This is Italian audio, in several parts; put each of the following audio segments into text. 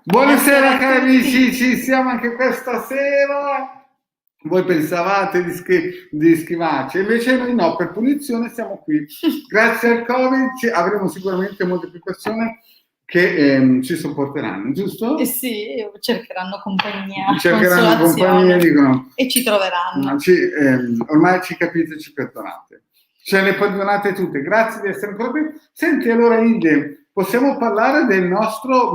Buonasera cari amici, ci siamo anche questa sera. Voi pensavate di schivarci, invece noi no, per punizione siamo qui. Grazie al Covid avremo sicuramente molte più persone che ci sopporteranno, giusto? Sì, cercheranno compagnia, Cercheranno compagnia, dicono, e ci troveranno. Ormai ci capite, ci perdonate. Ce ne perdonate tutte, grazie di essere ancora qui. Senti, allora Ide, possiamo parlare del nostro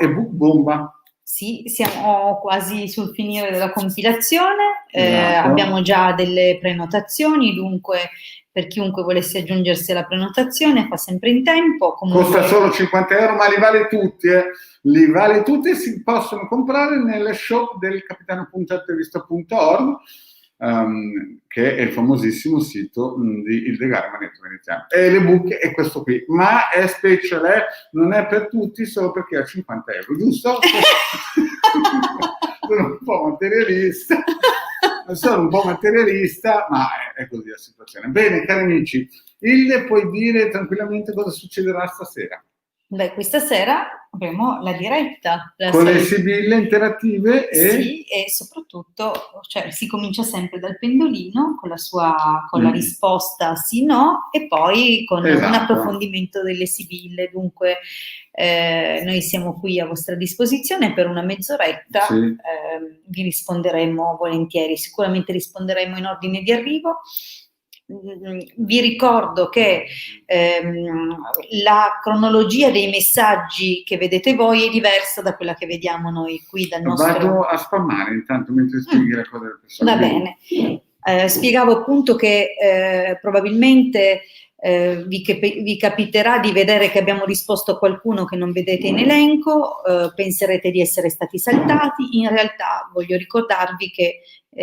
ebook bomba. Sì, siamo quasi sul finire della compilazione, Esatto. abbiamo già delle prenotazioni, dunque per chiunque volesse aggiungersi alla prenotazione fa sempre in tempo. Comunque, costa solo 50 euro, ma li vale tutti, li vale tutti e si possono comprare nelle shop del capitano.intervista.org, che è il famosissimo sito di Hildegard Manetto Veneziano. E l'ebook è questo qui, ma è special, non è per tutti, solo per chi ha 50 euro, giusto? Sono un po' materialista. Sono un po' materialista, ma è così la situazione. Bene, cari amici, Hilde, puoi dire tranquillamente cosa succederà stasera? Beh, questa sera avremo la diretta. Con le sibille interattive e... Sì, e soprattutto, cioè, si comincia sempre dal pendolino con la risposta sì-no e poi con un approfondimento delle sibille. Dunque, noi siamo qui a vostra disposizione per una mezz'oretta, sì. Vi risponderemo volentieri, sicuramente risponderemo in ordine di arrivo. Vi ricordo che la cronologia dei messaggi che vedete voi è diversa da quella che vediamo noi qui dal nostro... Vado a spammare intanto mentre spieghi la cosa delle persone. Va bene. Spiegavo appunto che probabilmente vi capiterà di vedere che abbiamo risposto a qualcuno che non vedete in elenco, penserete di essere stati saltati. In realtà voglio ricordarvi che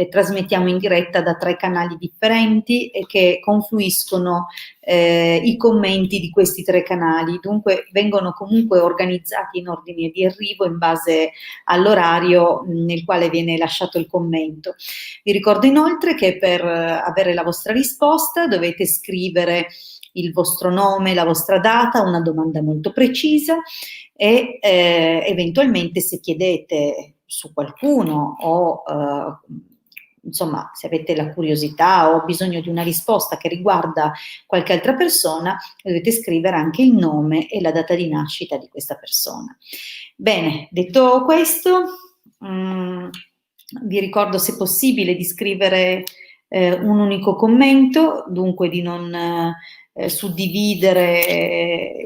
trasmettiamo in diretta da 3 canali differenti e che confluiscono i commenti di questi 3 canali, dunque vengono comunque organizzati in ordine di arrivo in base all'orario nel quale viene lasciato il commento. Vi ricordo inoltre che per avere la vostra risposta dovete scrivere il vostro nome, la vostra data, una domanda molto precisa e eventualmente se chiedete su qualcuno o insomma, se avete la curiosità o bisogno di una risposta che riguarda qualche altra persona, dovete scrivere anche il nome e la data di nascita di questa persona. Bene, detto questo, vi ricordo se possibile di scrivere un unico commento, dunque di non suddividere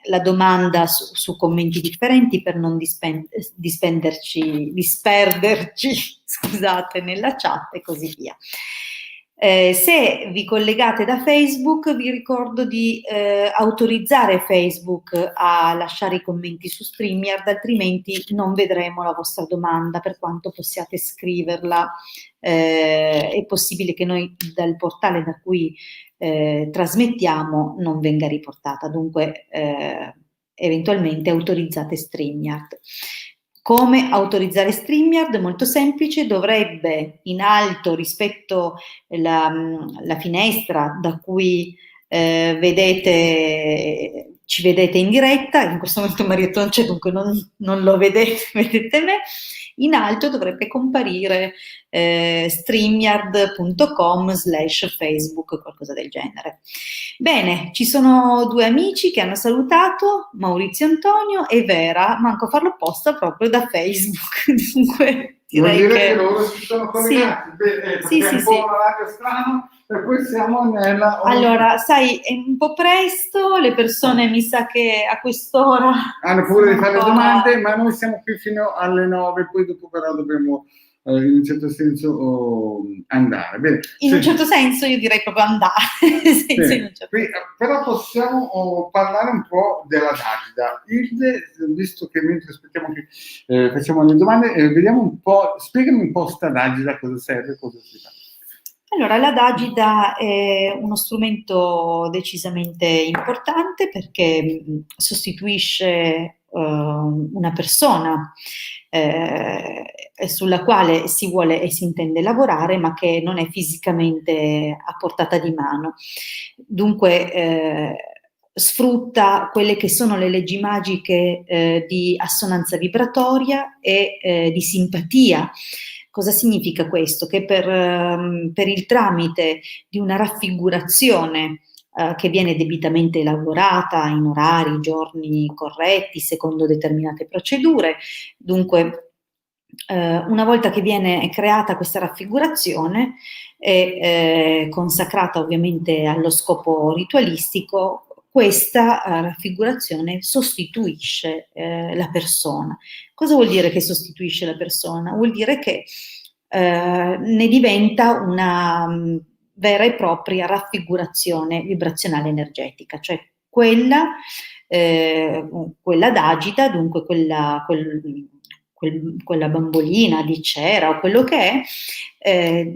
la domanda su commenti differenti per non disperderci, scusate, nella chat e così via. Se vi collegate da Facebook, vi ricordo di autorizzare Facebook a lasciare i commenti su StreamYard, altrimenti non vedremo la vostra domanda, per quanto possiate scriverla. È possibile che noi dal portale da cui trasmettiamo non venga riportata, dunque eventualmente autorizzate StreamYard. Come autorizzare StreamYard? Molto semplice, dovrebbe in alto rispetto alla finestra da cui ci vedete in diretta, in questo momento Marietta non c'è, dunque non lo vedete, vedete me, in alto dovrebbe comparire streamyard.com/Facebook, qualcosa del genere. Bene, ci sono 2 amici che hanno salutato, Maurizio Antonio e Vera, manco a farlo apposta proprio da Facebook, dunque direi che loro si sono collegati, sì, è un po' un orario strano, per cui siamo nella... Allora, sai, è un po' presto, le persone mi sa che a quest'ora... hanno paura di fare le domande, ma noi siamo qui fino alle 9, poi dopo però dobbiamo in un certo senso andare. Bene, in un certo senso io direi proprio andare. Però possiamo parlare un po' della Dagida. Hilde, visto che mentre aspettiamo che facciamo le domande, vediamo un po', spiegami un po' sta Dagida, cosa serve, cosa si fa. Allora, la Dagida è uno strumento decisamente importante perché sostituisce una persona sulla quale si vuole e si intende lavorare, ma che non è fisicamente a portata di mano. Dunque, sfrutta quelle che sono le leggi magiche di assonanza vibratoria e di simpatia. Cosa significa questo? Che per il tramite di una raffigurazione che viene debitamente lavorata in orari, giorni corretti, secondo determinate procedure, dunque una volta che viene creata questa raffigurazione e consacrata ovviamente allo scopo ritualistico, questa raffigurazione sostituisce la persona. Cosa vuol dire che sostituisce la persona? Vuol dire che ne diventa una vera e propria raffigurazione vibrazionale energetica, cioè quella d'agita, dunque quella bambolina di cera o quello che è,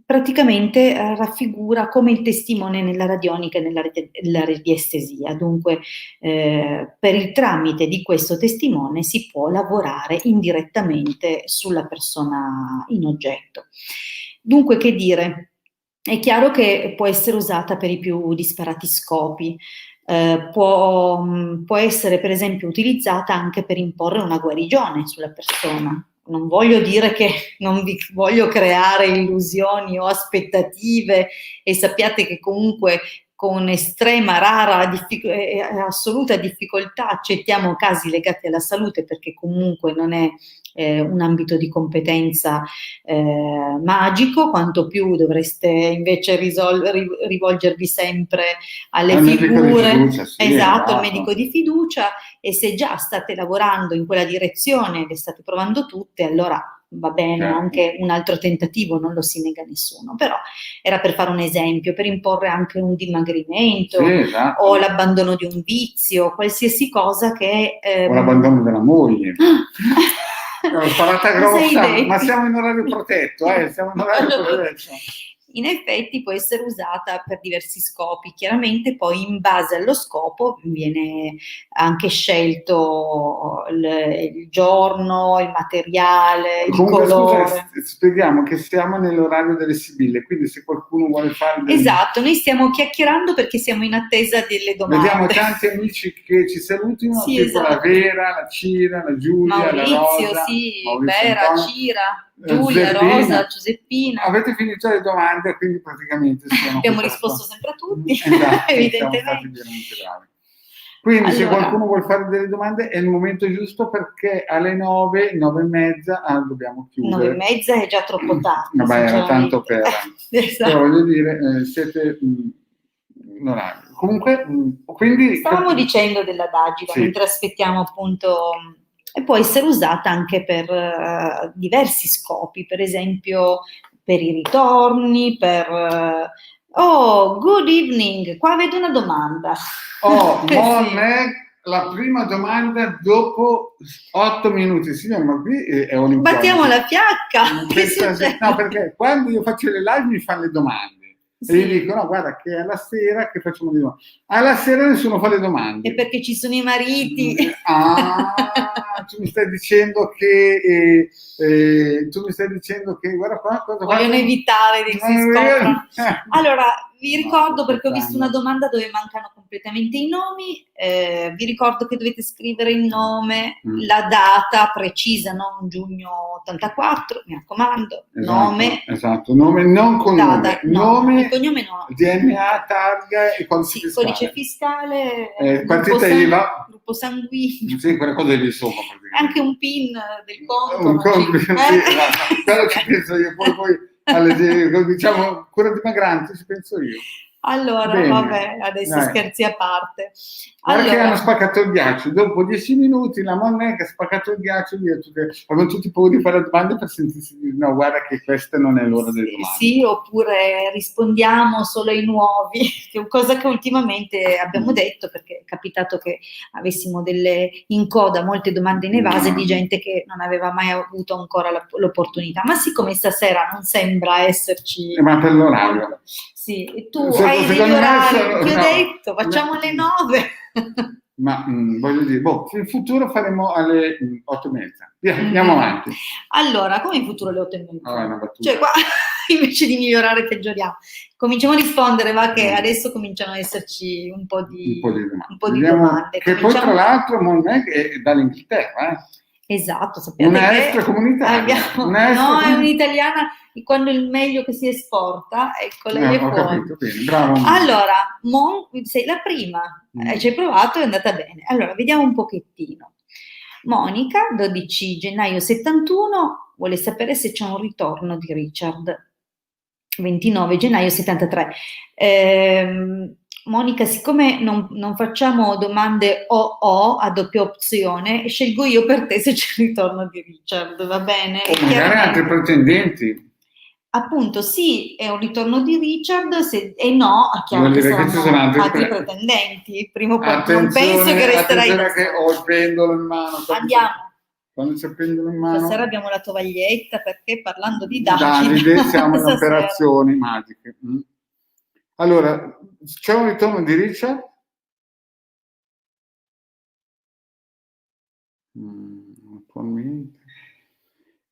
praticamente raffigura come il testimone nella radionica e nella radiestesia. Dunque, per il tramite di questo testimone si può lavorare indirettamente sulla persona in oggetto. Dunque, che dire? È chiaro che può essere usata per i più disparati scopi. Può essere per esempio utilizzata anche per imporre una guarigione sulla persona. Non voglio dire che non vi voglio creare illusioni o aspettative, e sappiate che comunque con estrema, rara, assoluta difficoltà accettiamo casi legati alla salute, perché comunque non è un ambito di competenza magico, quanto più dovreste invece rivolgervi sempre alle figure, fiducia, sì, esatto, al medico di fiducia, e se già state lavorando in quella direzione e le state provando tutte, allora va bene anche un altro tentativo, non lo si nega a nessuno, però era per fare un esempio, per imporre anche un dimagrimento, sì, esatto, o l'abbandono di un vizio, qualsiasi cosa che... o l'abbandono della moglie. L'ho sparata grossa, ma siamo in orario protetto, siamo in orario protetto. In effetti può essere usata per diversi scopi, chiaramente poi in base allo scopo viene anche scelto il giorno, il materiale, il colore. Scusa, spieghiamo che siamo nell'orario delle sibille, quindi se qualcuno vuole fare... Esatto, noi stiamo chiacchierando perché siamo in attesa delle domande. Vediamo tanti amici che ci salutino, sì, tipo esatto. La Vera, la Cira, la Giulia, Maurizio, la Rosa, sì, Maurizio, Vera, Antonio, Cira, Giulia, Rosa, Giuseppina. Avete finito le domande, quindi praticamente abbiamo risposto sempre a tutti, esatto, evidentemente. Siamo stati veramente bravi. Quindi se qualcuno vuole fare delle domande è il momento giusto, perché alle 9, 9:30 dobbiamo chiudere. 9:30 è già troppo tardi. Vabbè, era tanto per... esatto. Però voglio dire, siete... Comunque, quindi... Stavamo dicendo dell'adagio, sì, mentre aspettiamo appunto... E può essere usata anche per diversi scopi, per esempio per i ritorni, per... Oh, good evening, qua vedo una domanda. Oh, la prima domanda dopo 8 minuti. Signora, ma qui è un battiamo la fiacca. No, perché quando io faccio le live mi fanno le domande. Sì. E gli dico, no, guarda, che alla sera che facciamo le domande. Alla sera nessuno fa le domande. E perché ci sono i mariti. Tu mi stai dicendo che guarda qua, cosa vogliono evitare di si scoprano. Allora, vi ricordo, perché ho visto una domanda dove mancano completamente i nomi, vi ricordo che dovete scrivere il nome, la data precisa, non giugno 84, mi raccomando, esatto, nome. Esatto, nome, non cognome. Data, nome, il cognome no. DNA, targa e codice fiscale. Codice fiscale, partita IVA. Gruppo sanguigno. Sì, quelle cose lì insomma. Anche un PIN del conto. Un conto, sì, esatto. Quello ci penso io, poi diciamo, cura dimagranti ci penso io. Allora, bene, vabbè, adesso scherzi a parte. Guarda che hanno spaccato il ghiaccio, dopo 10 minuti la Monnetta ha spaccato il ghiaccio, avevano tutti paura di fare domande per sentirsi dire no, guarda che questa non è l'ora delle domande. Sì, oppure rispondiamo solo ai nuovi, cosa che ultimamente abbiamo detto, perché è capitato che avessimo in coda molte domande inevase di gente che non aveva mai avuto ancora l'opportunità, ma siccome stasera non sembra esserci... Ma per l'orario. Sì, e tu hai degli orari, ti ho detto, facciamo alle 9. Ma voglio dire, in futuro faremo alle 8:30. Andiamo avanti. Allora, come in futuro alle 8:30? Una battuta. Cioè, qua invece di migliorare peggioriamo. Cominciamo a rispondere, va che adesso cominciano ad esserci un po' di domande. Che poi tra l'altro non è dall'Inghilterra, Esatto, sappiate una che extracomunitaria. No, è un'italiana, quando il meglio che si esporta, ecco, lei è ho fuori. capito, bene, bravo. Allora, sei la prima, ci hai provato, è andata bene. Allora, vediamo un pochettino. Monica, 12 gennaio 71, vuole sapere se c'è un ritorno di Richard. 29 gennaio 73. Monica, siccome non facciamo domande o a doppia opzione, scelgo io per te se c'è il ritorno di Richard, va bene? O magari altri pretendenti. Appunto, sì, è un ritorno di Richard, e no, è chiaro che saranno altri pretendenti. Prima o poi non penso che resterai da che ho il pendolo in mano. Andiamo. Quando c'è il pendolo in mano. Stasera abbiamo la tovaglietta perché parlando di dadi siamo in operazioni magiche. Allora, c'è un ritorno di Richard? Attualmente.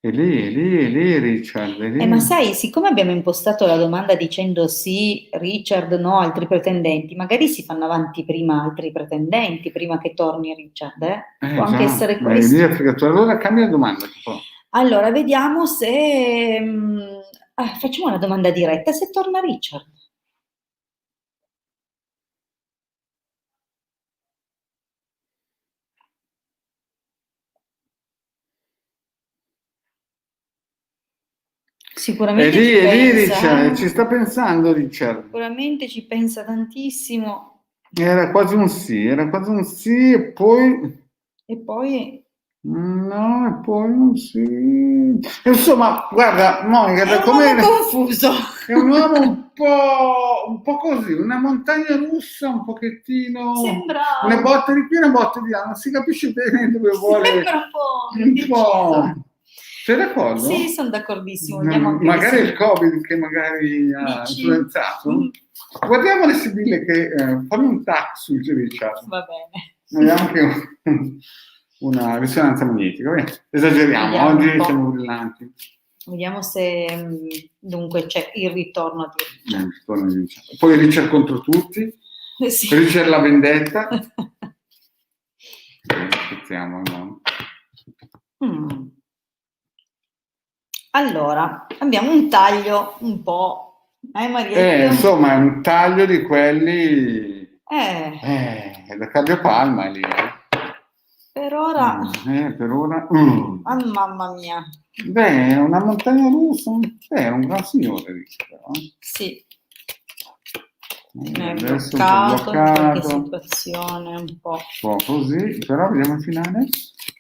È lì Richard. Ma sai, siccome abbiamo impostato la domanda dicendo sì, Richard, no, altri pretendenti, magari si fanno avanti prima altri pretendenti, prima che torni Richard, può anche essere questo. Allora cambia la domanda. Allora, vediamo se... facciamo una domanda diretta, se torna Richard. Sicuramente è lì Richard, ci sta pensando Richard. Sicuramente ci pensa tantissimo. Era quasi un sì e poi... E poi... No, e poi un sì. Insomma, guarda, Monica, è un uomo confuso. È un uomo un po' così, una montagna russa, un pochettino. Sembra una botta di qui, una botta di là, non si capisce bene dove vuole. Sembra un po'. Sei d'accordo? Sì, sono d'accordissimo. Magari è il Covid che magari ha influenzato. Guardiamo le sibille che fanno un tac sul Richard. Va bene. Vediamo che una risonanza magnetica. Esageriamo, vediamo oggi siamo brillanti. Vediamo se dunque c'è il ritorno di Richard. Poi Richard contro tutti, sì. Richard la vendetta. Aspettiamo, no? Allora, abbiamo un taglio un po', Marietta? Insomma, è un taglio di quelli... da cardiopalma lì, Per ora... per ora... mamma mia. Beh, è una montagna russa, è un gran signore, però. Sì. È bloccato in qualche situazione, un po'. Così, però vediamo il finale.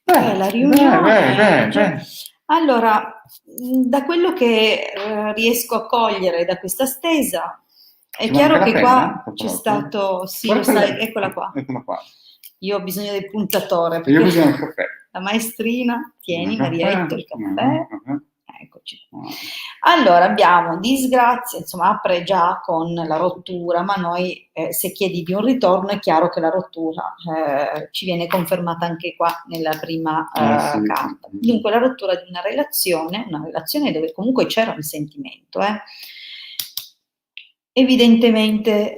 La riunione... Allora, da quello che riesco a cogliere da questa stesa, è chiaro che qua c'è stato... Sì, lo sai, eccola qua. Io ho bisogno del puntatore. Io ho bisogno del caffè. La maestrina, tieni Marietto, il caffè. Eccoci. Allora, abbiamo disgrazia, insomma, apre già con la rottura, ma noi se chiedi di un ritorno è chiaro che la rottura ci viene confermata anche qua nella prima carta. Dunque la rottura di una relazione dove comunque c'era un sentimento. Evidentemente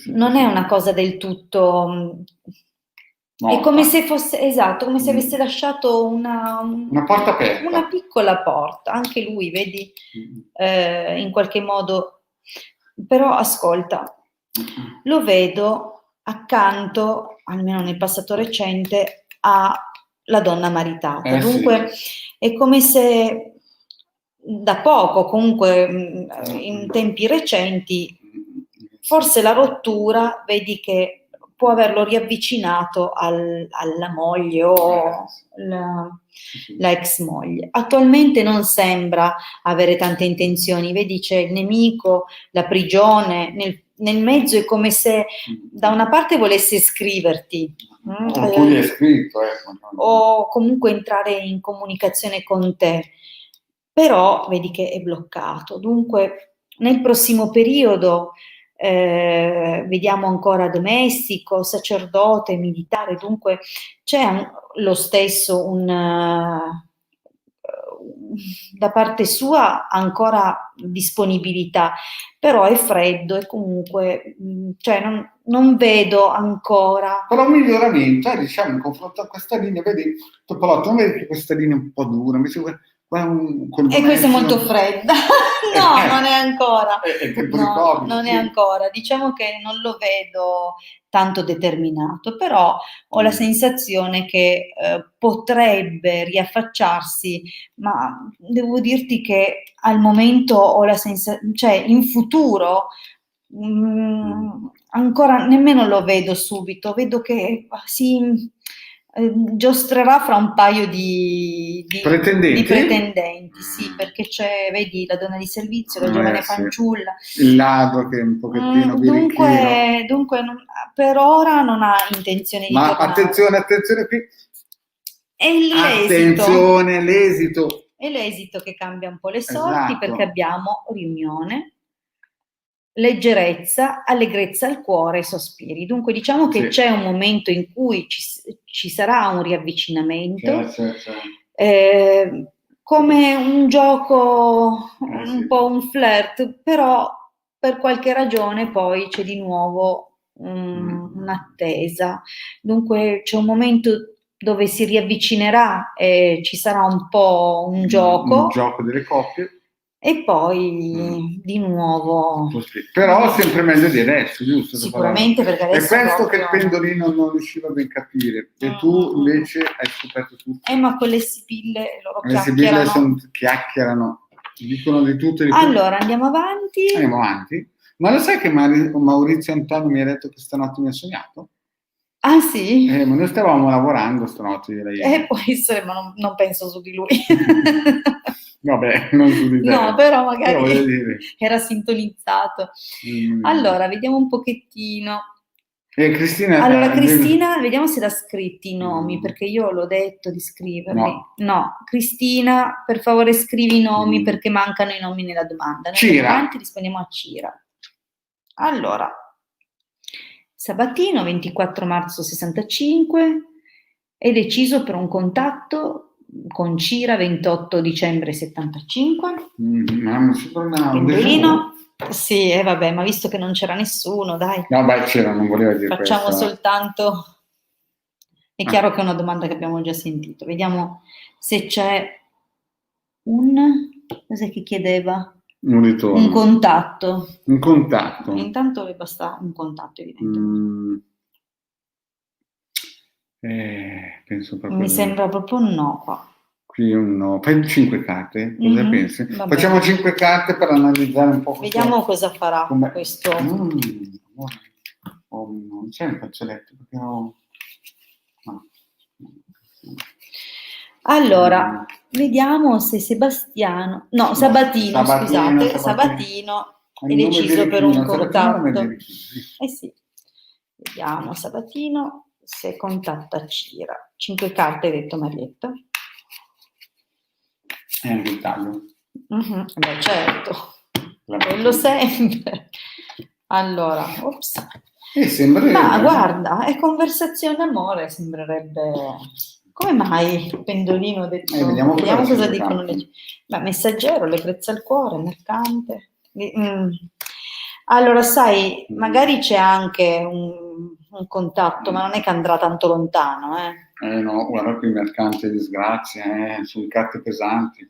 non è una cosa del tutto... È come se fosse, esatto, come se avesse lasciato una porta aperta. Una piccola porta, anche lui, vedi, in qualche modo. Però ascolta, lo vedo accanto, almeno nel passato recente, alla donna maritata. Dunque è come se da poco, comunque in tempi recenti, forse la rottura, vedi che può averlo riavvicinato alla moglie o la ex moglie. Attualmente non sembra avere tante intenzioni, vedi c'è il nemico, la prigione, nel mezzo è come se da una parte volesse scriverti o comunque entrare in comunicazione con te, però vedi che è bloccato. Dunque nel prossimo periodo vediamo ancora domestico, sacerdote, militare, dunque c'è lo stesso da parte sua ancora disponibilità, però è freddo e comunque cioè non vedo ancora. Però un miglioramento, diciamo, in confronto a questa linea, vedi, Topolotto, non vedi che questa linea è un po' dura, invece qua è E questa è molto fredda. No, non è ancora. È tempo di No, Covid, non è sì. ancora. Diciamo che non lo vedo tanto determinato, però ho la sensazione che potrebbe riaffacciarsi, ma devo dirti che al momento ho la sensazione, cioè in futuro ancora nemmeno lo vedo subito, vedo che si giostrerà fra un paio di pretendenti, sì, perché c'è, vedi, la donna di servizio, la giovane sì. fanciulla. Il ladro che è un pochettino birichino. Dunque per ora non ha intenzione di tornare. Ma attenzione qui. È l'esito. Attenzione, l'esito. È l'esito che cambia un po' le sorti, Esatto. perché abbiamo riunione, leggerezza, allegrezza al cuore e sospiri. Dunque diciamo che c'è un momento in cui ci sarà un riavvicinamento, come un gioco, un po' un flirt, però per qualche ragione poi c'è di nuovo un'attesa. Dunque c'è un momento dove si riavvicinerà e ci sarà un po' un gioco delle coppie. E poi di nuovo. Però sempre meglio di adesso, giusto? Sicuramente, perché adesso. È questo che il pendolino non riusciva ben capire. E tu invece hai scoperto tutto. Ma con le sibille loro chiacchierano. Le sibille chiacchierano, dicono di tutto. Allora, andiamo avanti. Ma lo sai che Maurizio Antonio mi ha detto che stanotte mi ha sognato? Ah sì? Ma noi stavamo lavorando stanotte. Può essere, ma non penso su di lui. Vabbè, non su di te. No, però magari era sintonizzato. Allora, vediamo un pochettino. Cristina, allora, Cristina, vediamo se l'ha scritti i nomi, perché io l'ho detto di scriverli. No. Cristina, per favore scrivi i nomi, perché mancano i nomi nella domanda. Noi Cira. avanti rispondiamo a Cira. Allora, Sabatino, 24 marzo 65, è deciso per un contatto con Cira, 28 dicembre 75. Pendolino. Sì, vabbè, ma visto che non c'era nessuno, dai. No, beh, c'era, non voleva dire Facciamo questo. Soltanto. È chiaro che è una domanda che abbiamo già sentito. Vediamo se c'è cos'è che chiedeva? Un ritorno. Un contatto. Un contatto. Intanto le basta un contatto, evidentemente. Penso proprio Mi sembra proprio un no qua. Qui un no. Fai 5 carte, cosa pensi? Vabbè. Facciamo 5 carte per analizzare un po'. Vediamo cosa farà questo. Non c'è il fazzoletto perché no. Allora, vediamo se Sabatino, scusate, Sabatino è deciso per un contatto. Sì. Vediamo Sabatino se contatta Cira. 5 carte, hai detto Marietta. È un dettaglio. Beh, certo, quello sempre. Allora, ops. Ma guarda, è conversazione d'amore, sembrerebbe. Come mai il pendolino ha detto? Vediamo cosa dicono le. Ma messaggero, leggerezza al cuore, mercante. Allora, sai, magari c'è anche un contatto, ma non è che andrà tanto lontano, No, guarda qui mercante disgrazia, sono carte pesanti.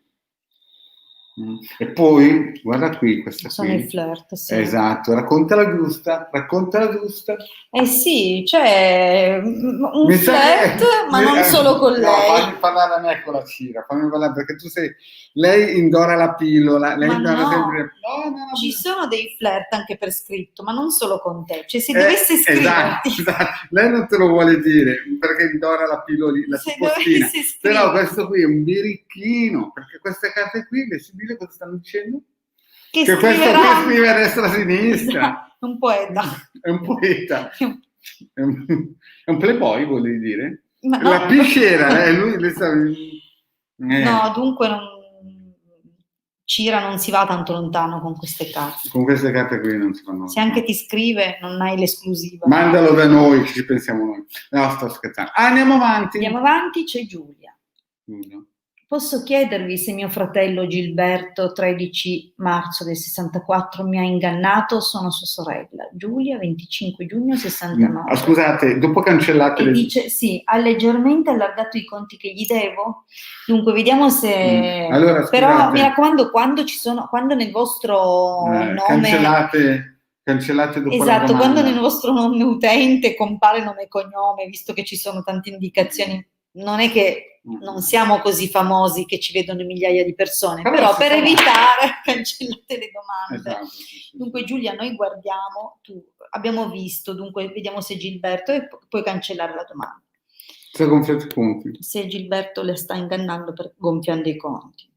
E poi, guarda qui, questa sono qui. I flirt, sì. Esatto, raccontala giusta. Sì, c'è un flirt, ma non solo con lei. Fammi parlare a me con la Cira, fammi parlare, perché tu sei. Lei indora la pillola, lei indora sempre. No, ci sono dei flirt anche per scritto, ma non solo con te. Cioè, se dovesse scriverti. Esatto. Lei non te lo vuole dire, perché indora la pillola, la suppostina. Però questo qui è un birichino, perché queste carte qui, le sibille cosa stanno dicendo? Che questo qui scrive a destra e a sinistra. Un poeta. È un poeta. È un playboy, volevi dire? Ma la piscera, lui le sta. No, dunque Cira non si va tanto lontano con queste carte. Con queste carte qui non si vanno. Se anche ti scrive, non hai l'esclusiva. Mandalo da noi, ci pensiamo noi. No, sto scherzando. Andiamo avanti. Andiamo avanti, c'è Giulia. Posso chiedervi se mio fratello Gilberto, 13 marzo del 64, mi ha ingannato? Sono sua sorella. Giulia, 25 giugno 69. Scusate, dopo cancellate E dice, sì, ha leggermente allargato i conti che gli devo? Dunque, vediamo se... Allora, Però scusate. mi raccomando, quando nel vostro nome... Cancellate dopo la Esatto, domanda. quando nel vostro nome utente compare nome e cognome, visto che ci sono tante indicazioni, non è che non siamo così famosi che ci vedono migliaia di persone, però per evitare cancellate le domande. Esatto, sì. Dunque Giulia, noi guardiamo, abbiamo visto, dunque vediamo se Gilberto, e puoi cancellare la domanda. Se gonfiate i conti. Se Gilberto le sta ingannando gonfiando i conti.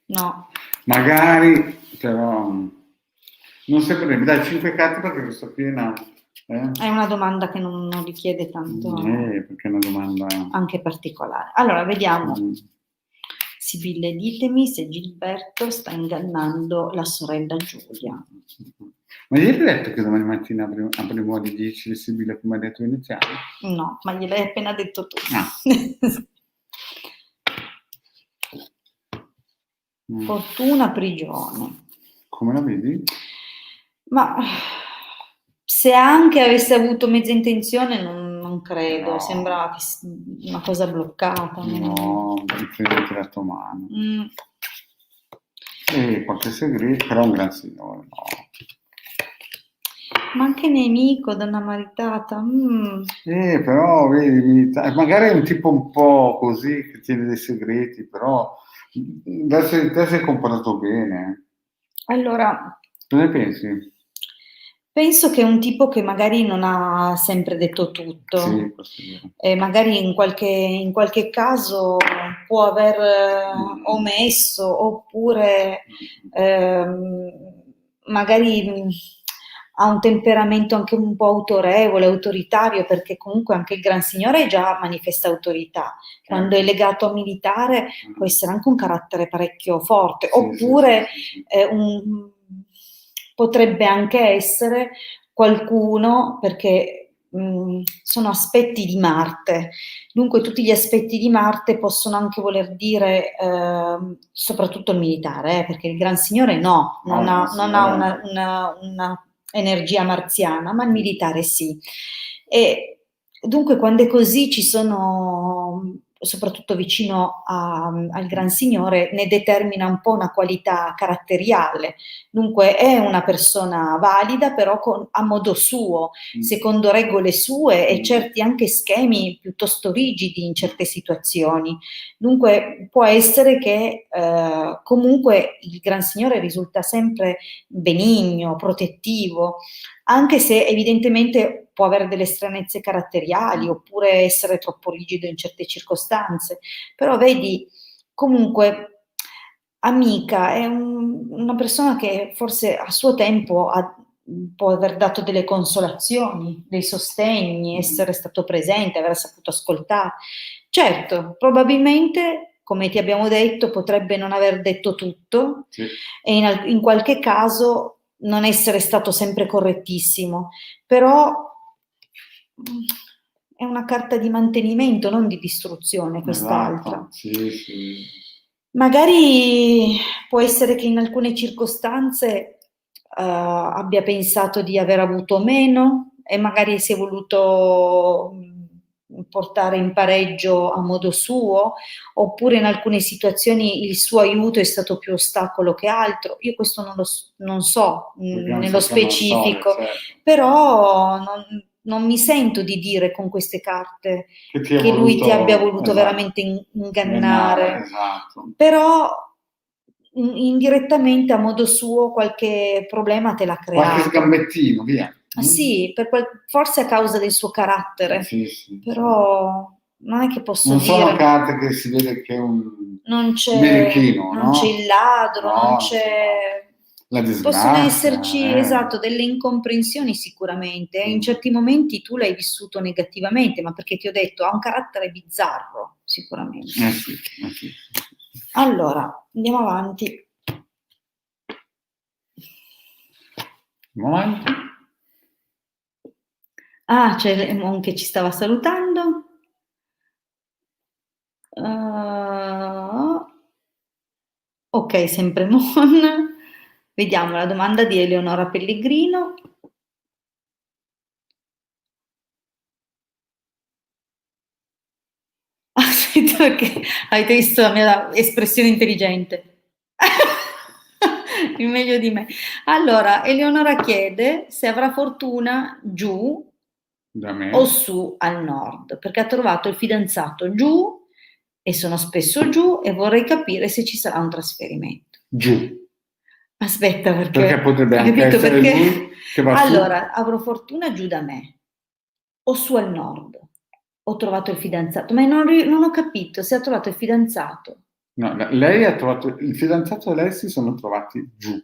No. Magari, però, non saprei. Dai, 5 carte perché questa qui è una... È una domanda che non richiede tanto... perché è una domanda... Anche particolare. Allora, vediamo. Sibille, ditemi se Gilberto sta ingannando la sorella Giulia. Ma gli hai detto che domani mattina avremo alle 10 le Sibille come hai detto iniziale? No, ma gliel'hai appena detto tu. Fortuna, prigione. Come la vedi? Ma se anche avesse avuto mezza intenzione, non credo. No. Sembra una cosa bloccata. No, credo che la tua mano. Qualche segreto, però un gran signore, no. Ma anche nemico, donna maritata. Però vedi, magari è un tipo un po' così che tiene dei segreti, però verso di te si è comportato bene. Allora, cosa ne pensi? Penso che è un tipo che magari non ha sempre detto tutto. Sì, e magari in qualche caso può aver omesso, oppure magari ha un temperamento anche un po' autorevole, autoritario, perché comunque anche il Gran Signore già manifesta autorità. Quando è legato a militare può essere anche un carattere parecchio forte, oppure potrebbe anche essere qualcuno, perché sono aspetti di Marte, dunque tutti gli aspetti di Marte possono anche voler dire, soprattutto il militare, perché il Gran Signore non ha una energia marziana, ma il militare sì. E dunque quando è così ci sono, soprattutto vicino al Gran Signore, ne determina un po' una qualità caratteriale. Dunque è una persona valida, però a modo suo, secondo regole sue e certi anche schemi piuttosto rigidi in certe situazioni. Dunque può essere che comunque il Gran Signore risulta sempre benigno, protettivo, anche se evidentemente può avere delle stranezze caratteriali oppure essere troppo rigido in certe circostanze. Però vedi, comunque, amica, è una persona che forse a suo tempo può aver dato delle consolazioni, dei sostegni, essere stato presente, aver saputo ascoltare. Certo, probabilmente, come ti abbiamo detto, potrebbe non aver detto tutto e in qualche caso non essere stato sempre correttissimo, però è una carta di mantenimento, non di distruzione quest'altra. Esatto. Sì. Magari può essere che in alcune circostanze abbia pensato di aver avuto meno e magari si è voluto portare in pareggio a modo suo, oppure in alcune situazioni il suo aiuto è stato più ostacolo che altro. Io questo non so nello specifico, però non mi sento di dire con queste carte che lui ti abbia voluto veramente ingannare, esatto. Però indirettamente a modo suo qualche problema te l'ha creato. Qualche sgambettino, via. Sì, forse a causa del suo carattere, però non è che posso dire... Non sono carte che si vede che è un birichino, non c'è il ladro, non c'è... La disgrazia, possono esserci, esatto, delle incomprensioni sicuramente. In certi momenti tu l'hai vissuto negativamente, ma perché ti ho detto, ha un carattere bizzarro, sicuramente. Sì. Allora, andiamo avanti. Un momento. Ah, c'è Lemon che ci stava salutando. Ok, sempre Mon. Vediamo la domanda di Eleonora Pellegrino. Aspetta, perché avete visto la mia espressione intelligente. Il meglio di me. Allora, Eleonora chiede se avrà fortuna giù Da me. o su al nord, perché ha trovato il fidanzato giù e sono spesso giù e vorrei capire se ci sarà un trasferimento. Giù. Aspetta, Perché potrebbe hai anche capito essere perché? lui che va su. Allora, avrò fortuna giù da me o su al nord. Ho trovato il fidanzato, ma non ho capito se ha trovato il fidanzato. No, lei ha trovato il fidanzato e lei si sono trovati giù.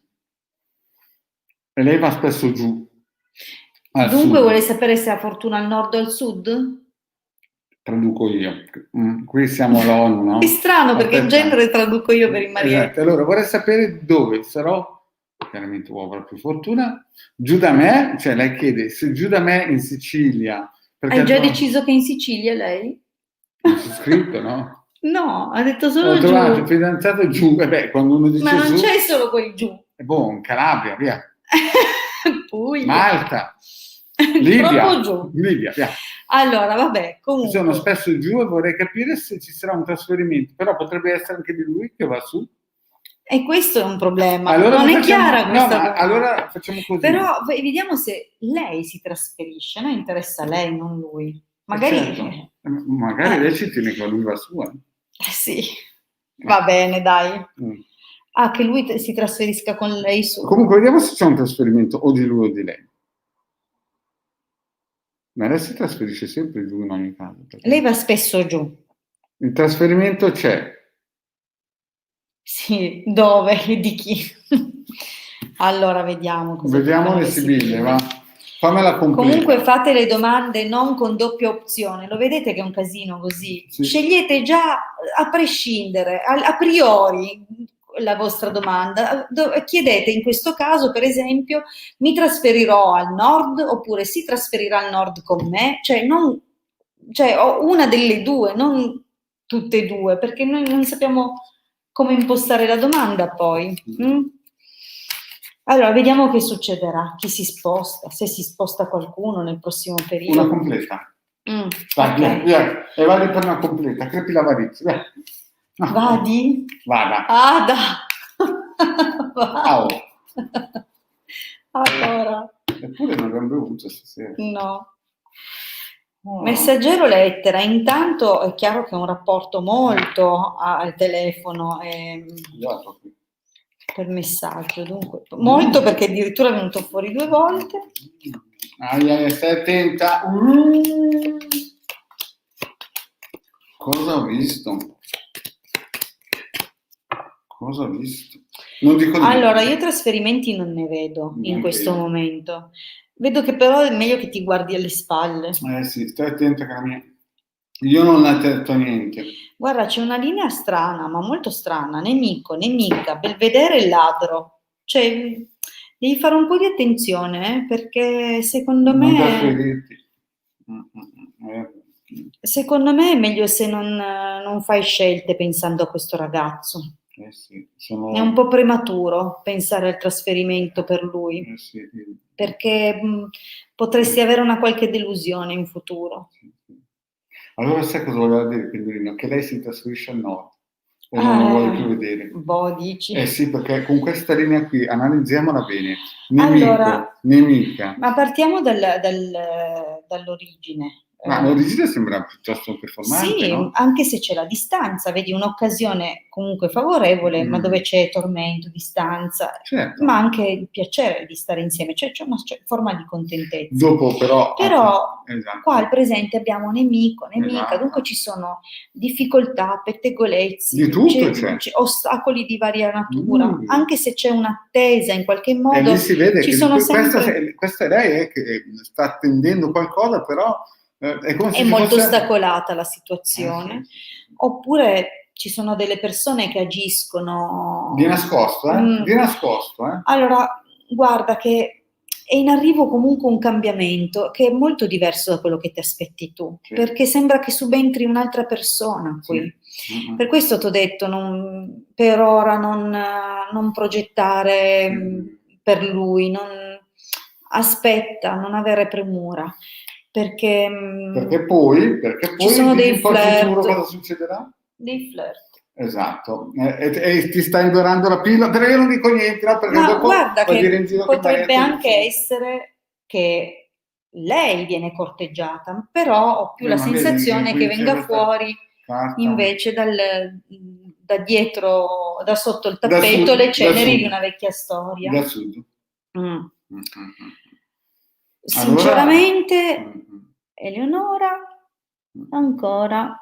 E lei va spesso giù. Dunque sud. vuole sapere se ha fortuna al nord o al sud? Traduco io. Qui siamo all'ONU, no? È strano perché in Aspetta. genere traduco io per il Marietto. Esatto, allora vorrei sapere dove sarò, chiaramente avrò più fortuna, giù da me, cioè lei chiede se giù da me in Sicilia, perché Hai già deciso che è in Sicilia lei? non c'è scritto, no? No, ha detto solo Ho trovato il giù. fidanzato giù, e beh, quando uno dice Ma non giù, c'è solo quel giù. è buon, Calabria, via. Puglia. Malta, Troppo Libia, giù. Libia, via. Allora, vabbè, Ci sono comunque. spesso giù e vorrei capire se ci sarà un trasferimento, però potrebbe essere anche di lui che va su. E questo è un problema. Allora non è facciamo, chiara questa no, ma domanda. allora facciamo così. Però vediamo se lei si trasferisce. A noi interessa lei, non lui. Magari, Certo. Magari lei ci tiene che lui va su. Sì, va bene, dai. Mm. Ah, che lui si trasferisca con lei su. Comunque vediamo se c'è un trasferimento o di lui o di lei. Ma lei si trasferisce sempre giù in ogni caso. Lei va spesso giù. Il trasferimento c'è. Sì, dove e di chi? Allora, vediamo cosa Vediamo dicono le sibille, va. Fammela completa. Comunque fate le domande non con doppia opzione, lo vedete che è un casino così? Sì. Scegliete già a prescindere, a priori la vostra domanda, chiedete in questo caso per esempio mi trasferirò al nord oppure si trasferirà al nord con me, cioè una delle due, non tutte e due, perché noi non sappiamo come impostare la domanda poi. Allora, vediamo che succederà, chi si sposta, se si sposta qualcuno nel prossimo periodo. Una completa. Vai, Okay. via. E vadi per una completa, crepi l'avarizia, via. No. Vadi? Vada. Ada. Au. Allora. Eppure non abbiamo bevuto stasera. No. Oh. Messaggero lettera, intanto è chiaro che è un rapporto molto al telefono per messaggio, dunque molto perché addirittura è venuto fuori 2 volte. Stai attenta. Cosa ho visto? Cosa ho visto? Non dico niente. Allora, io trasferimenti non ne vedo in questo momento. Vedo che però è meglio che ti guardi alle spalle. Sì, stai attenta che la mia... Io non ho detto niente. Guarda, c'è una linea strana, ma molto strana. Nemico, nemica, belvedere e ladro. Cioè, devi fare un po' di attenzione, perché secondo me... Secondo me è meglio se non fai scelte pensando a questo ragazzo. Sì, È un po' prematuro pensare al trasferimento per lui, sì. perché potresti avere una qualche delusione in futuro. Sì. Allora sai cosa voleva dire Pendolino? Che lei si trasferisce al nord e non lo vuole più vedere. Boh, dici? Sì, perché con questa linea qui analizziamola bene. Nemico, allora, nemica. Ma partiamo dall'origine. Ma l'origine sembra piuttosto performante, sì, no? Anche se c'è la distanza, vedi un'occasione comunque favorevole, ma dove c'è tormento, distanza, certo. ma anche il piacere di stare insieme, cioè c'è una forma di contentezza. Dopo però esatto. Qua al presente abbiamo nemico, nemica, esatto. Dunque ci sono difficoltà, pettegolezzi, di tutto c'è. ostacoli di varia natura, anche se c'è un'attesa in qualche modo. E lì si vede ci che sono sempre... questa è lei che sta attendendo qualcosa, però è come se è molto ostacolata la situazione. Sì. Oppure ci sono delle persone che agiscono di nascosto, Di nascosto, Allora, guarda che è in arrivo comunque un cambiamento che è molto diverso da quello che ti aspetti tu, Sì. perché sembra che subentri un'altra persona qui. Sì. Per questo ti ho detto, per ora non progettare per lui, aspetta, non avere premura, perché poi ci sono dei dici un po' il futuro flirt. cosa succederà? Dei flirt. Esatto, e ti stai indorando la pillola, però io non dico niente, no, perché Ma dopo guarda va a dire che in giro che potrebbe Marietta anche essere che lei viene corteggiata, però ho più la ma vedi, sensazione che qui c'è venga questa fuori carta invece da dietro, da sotto il da tappeto, sud, le da ceneri sud, di una vecchia storia. da sud. Mm. Allora, Sinceramente, Eleonora, ancora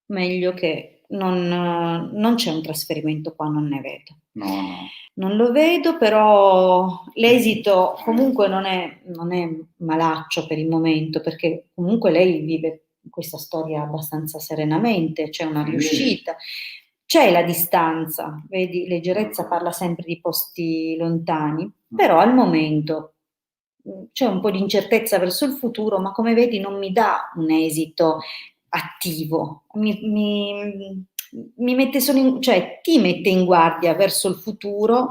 meglio che non c'è un trasferimento qua, non ne vedo. no. Non lo vedo, però l'esito comunque non è malaccio per il momento, perché comunque lei vive questa storia abbastanza serenamente, c'è una riuscita, c'è la distanza, vedi, leggerezza parla sempre di posti lontani, però al momento c'è un po' di incertezza verso il futuro, ma come vedi non mi dà un esito attivo, mi mette cioè ti mette in guardia verso il futuro,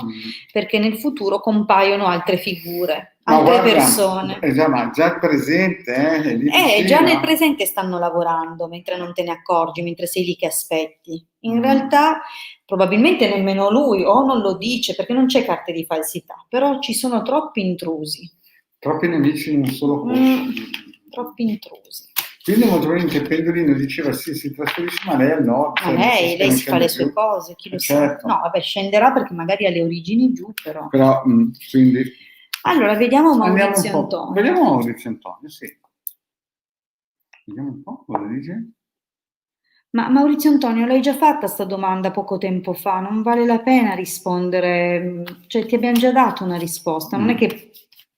perché nel futuro compaiono altre figure, altre persone. Ma già il presente, è lì vicino. Già nel presente stanno lavorando, mentre non te ne accorgi, mentre sei lì che aspetti. In realtà probabilmente nemmeno lui o non lo dice perché non c'è carte di falsità, però ci sono troppi intrusi. Troppi nemici in un solo colpo. Troppi intrusi. Quindi molto probabilmente Pendolino diceva sì, si trasferisce, ma lei no. Ma lei si fa le sue cose, chi lo certo. sa. No, vabbè, scenderà perché magari ha le origini giù, però. Però, quindi... Allora, vediamo Maurizio Antonio. Vediamo Maurizio Antonio, sì. Vediamo un po' cosa dice. Ma Maurizio Antonio, l'hai già fatta sta domanda poco tempo fa, non vale la pena rispondere, cioè ti abbiamo già dato una risposta, non è che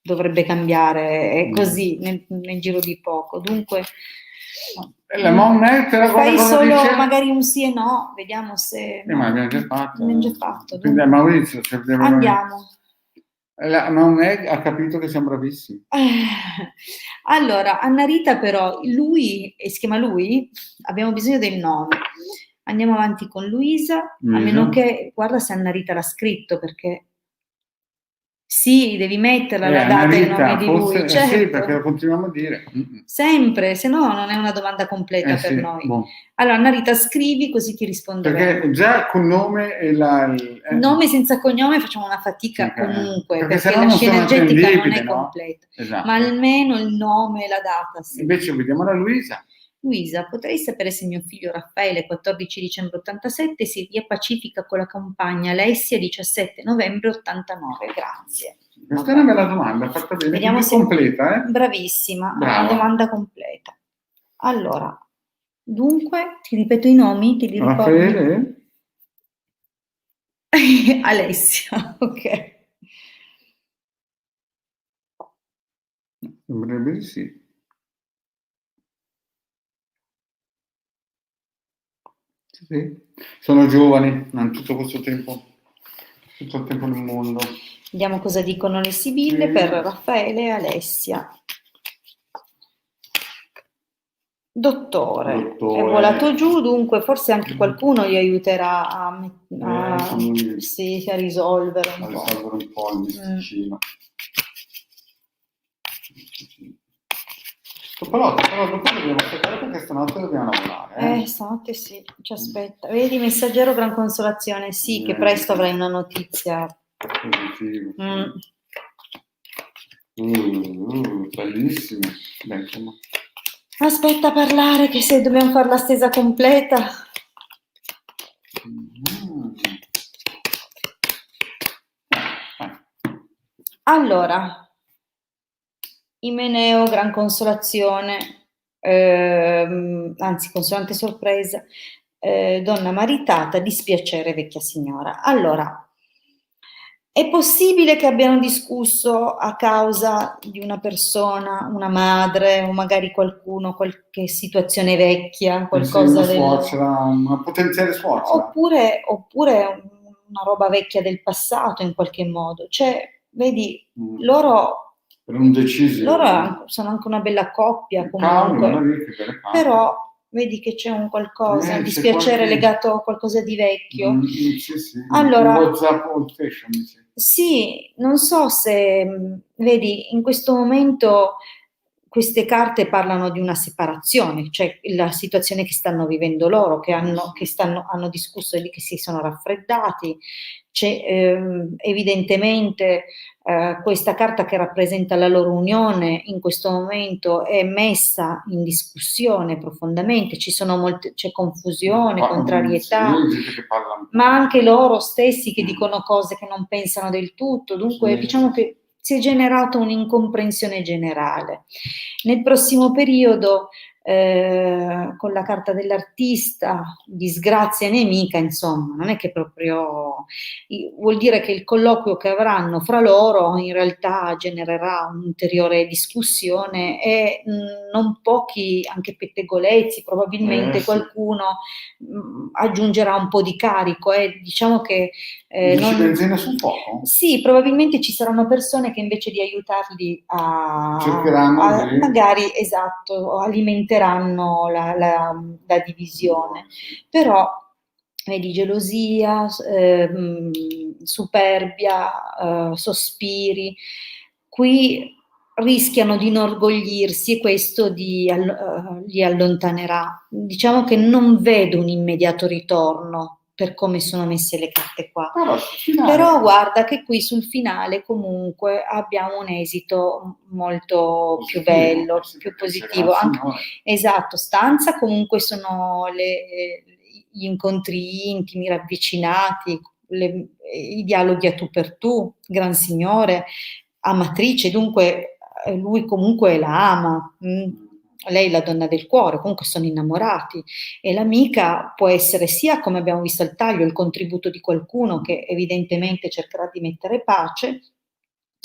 dovrebbe cambiare, è così nel giro di poco, dunque fai solo dice... magari un sì e no, vediamo se... ma abbiamo già fatto. Abbiamo già fatto. Quindi a Maurizio, se andiamo. Non ha capito che siamo bravissimi. Allora, Anna Rita però, lui, si chiama lui? Abbiamo bisogno del nome. Andiamo avanti con Luisa, a meno che, guarda se Anna Rita l'ha scritto, perché sì, devi metterla la data e il nome di lui, certo. Sì, perché lo continuiamo a dire. Sempre, se no non è una domanda completa per noi. Boh. Allora, Anna Rita, scrivi così ti risponderemo. Perché già con nome e nome senza cognome facciamo una fatica comunque, perché la non scia energetica non è no? completa. Esatto. Ma almeno il nome e la data. Sì. Invece vediamo la Luisa. Luisa, potrei sapere se mio figlio Raffaele, 14 dicembre 87, si riappacifica con la compagna Alessia, 17 novembre 89. Grazie. Questa è una bella domanda, fatta bene, vediamo se completa. Bravissima, è una domanda completa. Allora, dunque, ti ripeto i nomi, ti li ricordi? Raffaele? Alessia, ok. Sembrerebbe di sì. Sì. Sono giovani, hanno tutto questo tempo, tutto il tempo nel mondo. Vediamo cosa dicono le sibille per Raffaele e Alessia. Dottore, è volato giù, dunque forse anche qualcuno gli aiuterà a risolvere un po'. Il bisticino. Però dopo dobbiamo aspettare perché stanotte dobbiamo lavorare. Stanotte sì, ci aspetta. Vedi, messaggero Gran Consolazione, sì, che presto avrai una notizia. Positivo. Bellissimo. Beh, insomma. Aspetta a parlare che se dobbiamo fare la stesa completa. Allora, Imeneo, Gran Consolazione, anzi consolante sorpresa, donna maritata, dispiacere vecchia signora. Allora, è possibile che abbiano discusso a causa di una persona, una madre o magari qualcuno, qualche situazione vecchia, qualcosa una potenziale suocera. Oppure una roba vecchia del passato in qualche modo. Cioè, vedi, loro Per un deciso. Loro sono anche una bella coppia comunque, però vedi che c'è un qualcosa, un dispiacere legato a qualcosa di vecchio. Sì. Allora, WhatsApp old fashion, sì, non so se, vedi, in questo momento queste carte parlano di una separazione, cioè la situazione che stanno vivendo loro, hanno discusso di che si sono raffreddati. C'è evidentemente questa carta che rappresenta la loro unione in questo momento è messa in discussione profondamente, c'è confusione, contrarietà, ma anche loro stessi che dicono cose che non pensano del tutto, dunque diciamo che si è generata un'incomprensione generale. Nel prossimo periodo, con la carta dell'artista, disgrazia nemica, insomma, non è che proprio vuol dire che il colloquio che avranno fra loro in realtà genererà un'ulteriore discussione e non pochi anche pettegolezzi, probabilmente qualcuno aggiungerà un po' di carico. Diciamo che dici benzina sul fuoco? Sì, probabilmente ci saranno persone che invece di aiutarli magari, esatto, alimenteranno la divisione. Però, vedi, gelosia, superbia, sospiri, qui rischiano di inorgoglirsi e questo li allontanerà. Diciamo che non vedo un immediato ritorno per come sono messe le carte qua. Però guarda che qui sul finale comunque abbiamo un esito molto più bello, più positivo. Esatto, stanza comunque sono gli incontri intimi, ravvicinati, i dialoghi a tu per tu, gran signore, amatrice, dunque lui comunque la ama. Lei è la donna del cuore, comunque sono innamorati e l'amica può essere sia, come abbiamo visto al taglio, il contributo di qualcuno che evidentemente cercherà di mettere pace,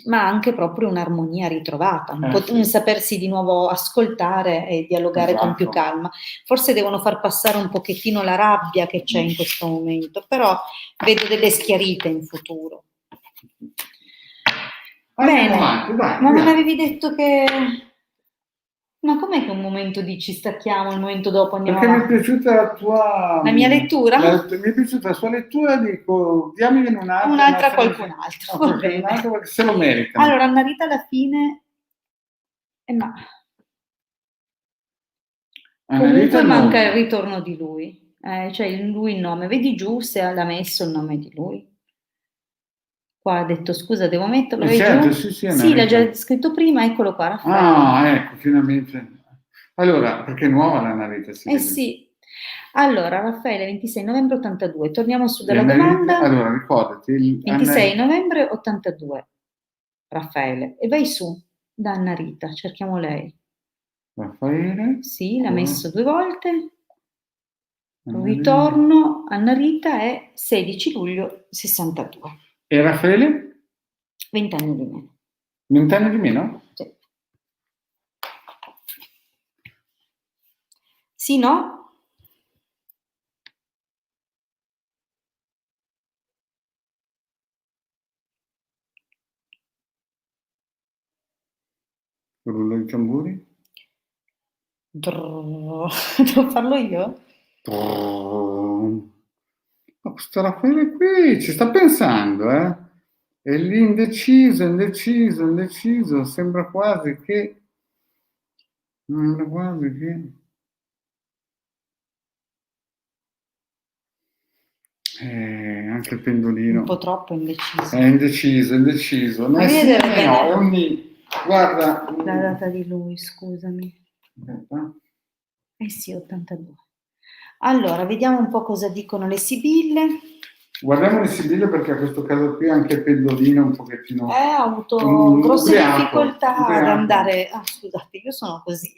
ma anche proprio un'armonia ritrovata, un sapersi di nuovo ascoltare e dialogare con più calma. Forse devono far passare un pochettino la rabbia che c'è in questo momento, però vedo delle schiarite in futuro. Bene, ma non avevi detto che... Ma com'è che un momento dici stacchiamo, il momento dopo andiamo avanti? Perché mi è piaciuta la mia lettura? Mi è piaciuta la sua lettura, dico, diamine un'altra a qualcun altro. Va bene. Perché se lo merita. Allora, Annarita alla fine... ma... Comunque manca il ritorno di lui, cioè lui il nome. Vedi giù se l'ha messo il nome di lui. Qua ha detto scusa, devo metterlo. Certo, giù? Sì, l'ha già scritto prima, eccolo qua, Raffaele. Ah, ecco, finalmente. Allora, perché è nuova la Narita? Sì. Allora, Raffaele, 26 novembre 82. Torniamo su dalla domanda. Allora, ricordati. 26 novembre 82. Raffaele. E vai su da Annarita, cerchiamo lei. Raffaele? Sì, l'ha messo 2 volte. Ritorno, Annarita è 16 luglio 62. E Raffaele? 20 anni di meno. 20 anni di meno? Sì. Sì, no? Rullo di tamburi? Devo farlo io? Ma questo Raffaele qui ci sta pensando, eh? È lì indeciso, sembra quasi che... anche il pendolino. Un po' troppo indeciso. È indeciso. Non è sì, no, è un ni. Guarda. La data di lui, scusami. Sì, 82. Allora, vediamo un po' cosa dicono le sibille. Guardiamo le sibille perché a questo caso qui anche il pendolino un pochettino... Ha avuto grosse difficoltà ad andare... Ah, scusate, io sono così.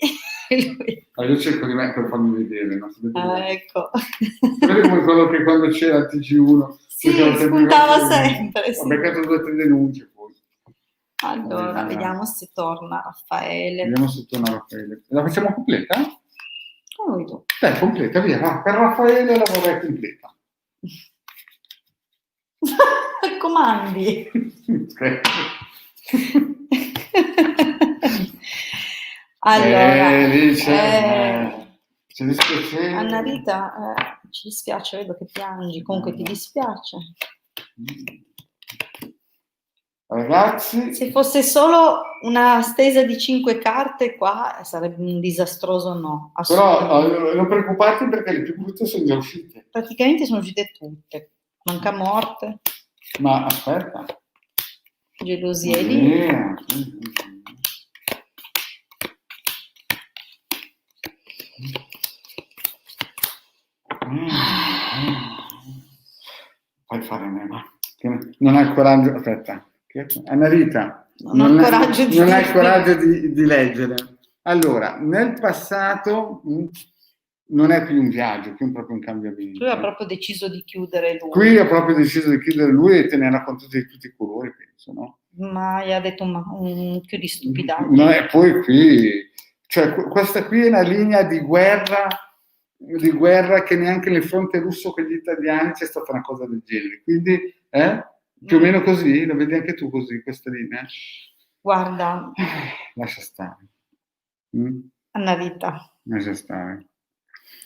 Io cerco di mettere per farmi vedere, no? Ecco. Vedi come quello che quando c'era il TG1 sì, spuntava sempre. Ho beccato 2 o 3 denunce poi. Allora, vediamo se torna Raffaele. La facciamo completa? Come vuoi tu? Dai, completa, via. Va. Per Raffaele la vorrei completa. Comandi. Allora, lì c'è dispiacere. Anna Rita, ci dispiace, vedo che piangi, comunque ti dispiace. Ragazzi, Se fosse solo una stesa di 5 carte qua sarebbe un disastroso no, però assolutamente. non preoccupatevi perché le più brutte sono già uscite. Praticamente sono uscite tutte. Manca morte, Ma aspetta. gelosia è lì. Puoi fare meno. Non hai il coraggio. Aspetta. Anna Rita, Non ho il coraggio di non hai il leggere. coraggio di leggere. Allora, nel passato non è più un viaggio, più proprio un cambiamento. Lui ha proprio deciso di chiudere lui. Qui ha proprio deciso di chiudere lui e tenere conto di tutti i colori, penso, no? Ma gli ha detto un più di stupidaggine. No, e poi qui, cioè questa qui è una linea di guerra che neanche nel fronte russo con gli italiani c'è stata una cosa del genere. Quindi, più o meno così, la vedi anche tu così, questa linea? Guarda, Lascia stare. Anna Rita. Lascia stare.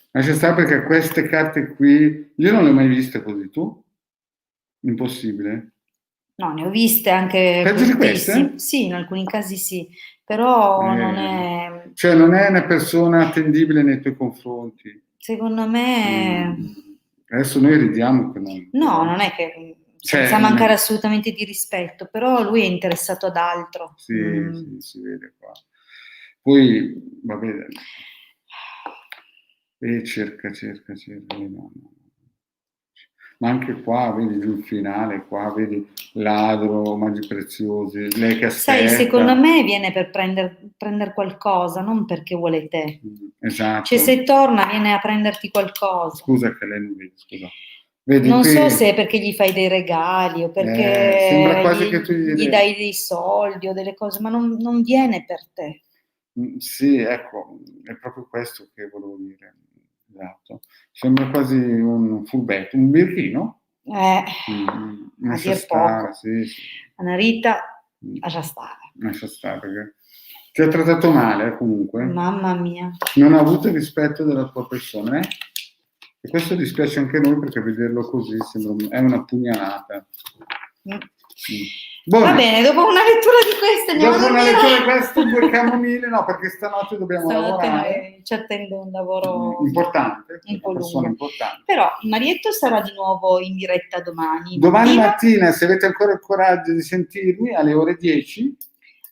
Lascia stare perché queste carte qui, io non le ho mai viste così, tu? Impossibile. No, ne ho viste anche Peggio di queste? Sì, in alcuni casi sì, però non è... Cioè non è una persona attendibile nei tuoi confronti. Secondo me... Adesso noi ridiamo che non... No, non è che... senza mancare assolutamente di rispetto, però lui è interessato ad altro. Sì, si vede qua. Poi, va bene. E cerca. No. Ma anche qua, vedi giù il finale, qua vedi ladro, maggi preziosi, lei che aspetta. Sai, secondo me viene per prendere qualcosa, non perché vuole te. Esatto. Cioè se torna viene a prenderti qualcosa. Scusa che lei non vede, scusa. Vedi, non qui... so se è perché gli fai dei regali o perché sembra quasi che tu gli dai dei soldi o delle cose, ma non viene per te. Sì, ecco, è proprio questo che volevo dire. Esatto. Sembra quasi un furbetto, un birrino. A dir poco. Sì. Anna Rita, lascia stare. Lascia stare, perché ti ha trattato male comunque. Mamma mia. Non ha avuto il rispetto della tua persona, E questo dispiace anche a noi perché vederlo così è una pugnalata. Va bene, dopo una lettura di queste andiamo a dormire. Dopo una lettura di queste 2 camomille, no, perché stanotte dobbiamo lavorare. Ci attende un lavoro importante, un po' persona lungo. Importante. Però Marietto sarà di nuovo in diretta domani. Domani mattina, se avete ancora il coraggio di sentirmi, alle ore 10.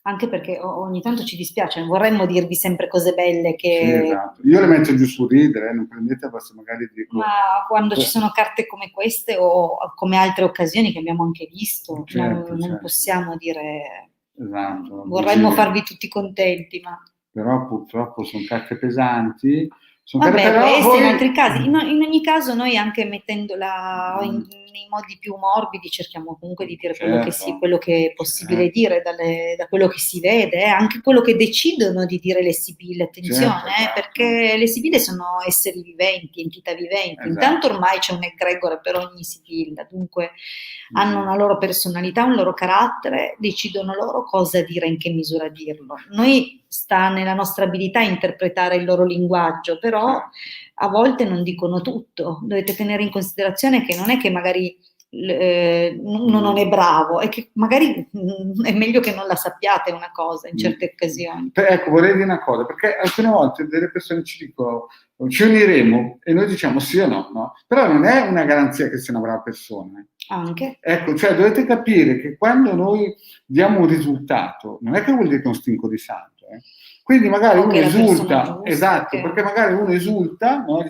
Anche perché ogni tanto ci dispiace, non vorremmo dirvi sempre cose belle che... Sì, esatto. Io le metto giù sul ridere, non prendete se magari dico... Ma quando ci sono carte come queste o come altre occasioni che abbiamo anche visto, non possiamo dire... Esatto. Vorremmo farvi tutti contenti, ma... Però purtroppo sono carte pesanti. Vabbè, questi in altri casi, in ogni caso noi anche mettendola nei modi più morbidi cerchiamo comunque di dire quello che è possibile dire da quello che si vede, anche quello che decidono di dire le sibille, attenzione, perché le sibille sono esseri viventi, entità viventi, intanto ormai c'è un egregore per ogni sibilla, dunque hanno una loro personalità, un loro carattere, decidono loro cosa dire, in che misura dirlo. Noi sta nella nostra abilità a interpretare il loro linguaggio, però a volte non dicono tutto. Dovete tenere in considerazione che non è che magari uno non è bravo, è che magari è meglio che non la sappiate una cosa in certe occasioni. Ecco, vorrei dire una cosa, perché alcune volte delle persone ci dicono ci uniremo e noi diciamo sì o no, no? Però non è una garanzia che sia una brava persona. Anche. Ecco, cioè dovete capire che quando noi diamo un risultato, non è che vuol dire che è un stinco di santo, Quindi magari uno esulta, esatto, perché magari uno esulta, no?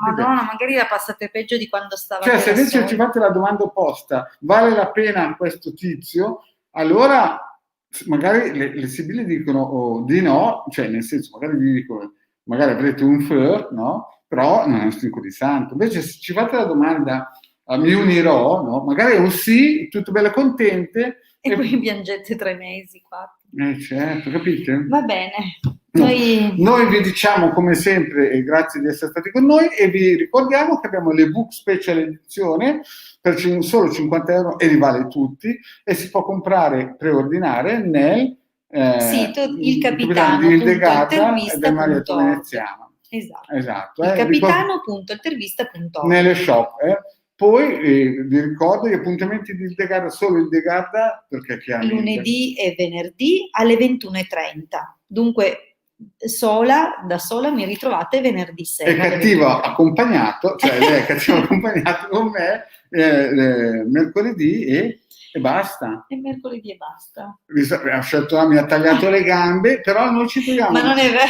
Madonna, magari la passate peggio di quando stava. Cioè, se invece ci fate la domanda opposta, vale la pena questo tizio, allora magari le sibille dicono di no, cioè nel senso, magari vi dicono, magari avrete un flirt, no? Però non è un stinco di santo. Invece se ci fate la domanda, mi unirò, no? Magari è un sì, tutto bello contente. E poi piangete 3 mesi, 4. Certo, capite? Va bene. Noi vi diciamo come sempre grazie di essere stati con noi e vi ricordiamo che abbiamo l'ebook special edizione per solo 50 € e li vale tutti e si può comprare, preordinare nel il capitano di Hildegarda e del Marietto Veneziano. Esatto. Il capitano.intervista.org nelle shop. Poi vi ricordo gli appuntamenti di Hildegarda, solo Hildegarda, perché chiaramente lunedì e venerdì alle 21:30. Dunque da sola mi ritrovate venerdì sera. È cattivo accompagnato, cioè lei è cattivo accompagnato con me mercoledì e basta. E mercoledì e basta. Ha scelto, mi ha tagliato le gambe, però noi ci troviamo. Ma non è vero.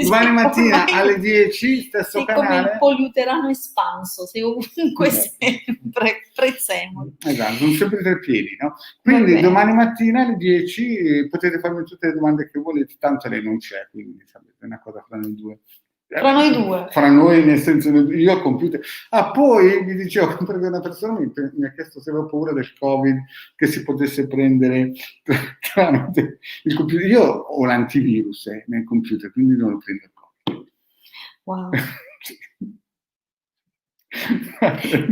Domani mattina alle 10, stesso canale. Come il poliuterano espanso, sei ovunque sempre, prezzemolo. Esatto, sono sempre tre piedi, no? Quindi domani mattina alle 10 potete farmi tutte le domande che volete, tanto lei non c'è, quindi sapete, è una cosa fra noi due. Fra noi due? Fra noi, nel senso, io al computer. Poi vi dicevo, perché una persona mi ha chiesto se avevo paura del Covid, che si potesse prendere tramite il computer. Io ho l'antivirus nel computer, quindi non lo prendo il Covid. Wow.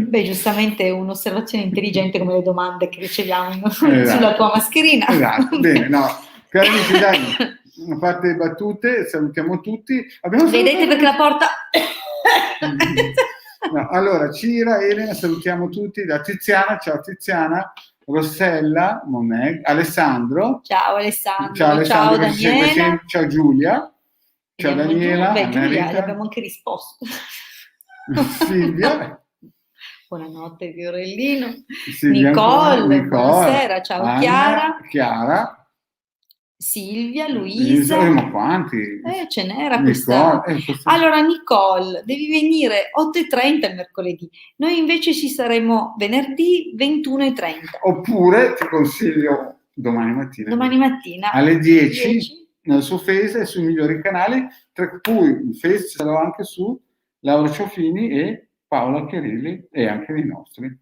Beh, giustamente è un'osservazione intelligente come le domande che riceviamo sulla tua mascherina. Esatto, bene, no. Cari amici, dai. A parte le battute, salutiamo tutti. Vedete perché la porta... No, allora, Cira, Elena, salutiamo tutti. Da Tiziana, ciao Tiziana, Rossella, Moneg, Alessandro. Ciao Alessandro, ciao Daniela. Ciao Giulia. Ciao Daniela. Giulia, abbiamo anche risposto. Silvia. Buonanotte Fiorellino. Nicole, buonasera, ciao Anna, Chiara. Silvia, Luisa. Ma quanti? Ce n'era questa. Allora, Nicole, devi venire 8:30 il mercoledì. Noi invece ci saremo venerdì 21:30. Oppure ti consiglio domani mattina. Alle 10. Su Face e sui migliori canali, tra cui Face sarò anche su Laura Ciofini e Paola Chiarilli e anche nei nostri.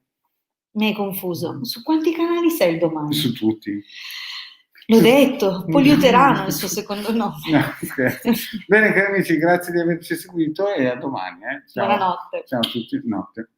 Mi hai confuso. Su quanti canali sei domani? Su tutti. L'ho detto, poliuterano il suo secondo nome. No, bene cari amici, grazie di averci seguito e a domani. Ciao. Buonanotte. Ciao a tutti, notte.